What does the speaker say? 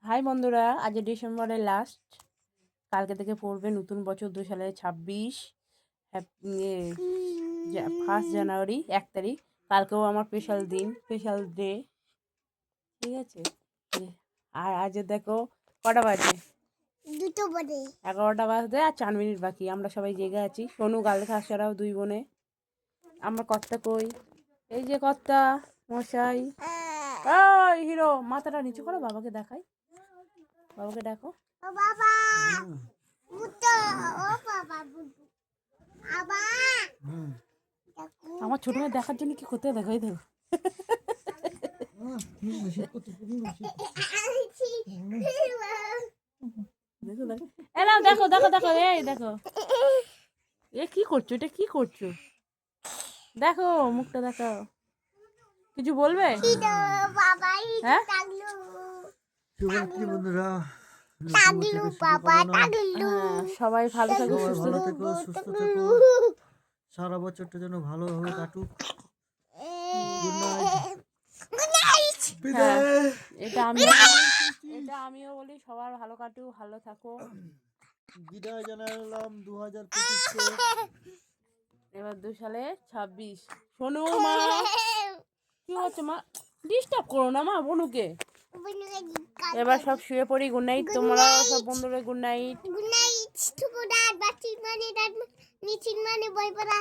High বন্ধুরা, আজ ডিসেম্বরের লাস্ট, কালকে থেকে পড়বে নতুন বছর 2026। 1 জানুয়ারি 1 তারিখ। কালকেও আমার স্পেশাল দিন, স্পেশাল ডে, ঠিক আছে। আর আজ দেখো কটা বাজে, 11টা বাজতে আর 4 মিনিট বাকি। আমরা সবাই জেগে আছি। সোনু গাল খাসারাও 2 বোনে। আমার কর্তা কই? এই যে কর্তা মশাই। ওই হিরো, মাথাটা নিচু করো, বাবাকে দেখাই, বাবাকে দেখো। আমার ছোট মেয়ে দেখার জন্য কি করতে দেখাই দেখো। দেখো দেখো দেখো, এই দেখো, এ কি করছো, এটা কি করছো? দেখো মুখটা দেখো, কিছু বলবে? হ্যাঁ সবাই ভালো থাকো, সুস্থ থেকো, সারা বছরটা যেন ভালোভাবে কাটুক। এটা আমিও বলি, সবার ভালো কাটুক, ভালো থাকো। বিদায় জানালাম 2025-কে। এবার 2026। শোনো মা, কি হচ্ছে মা? ডিস্টার্ব করো না মা বনুকে। এবার সব শুয়ে পড়ি। Good night. তোমরা সব বন্ধুরা গুড নাইট। Good night. শুভ রাত। বাচ্চি মানে বই পড়া।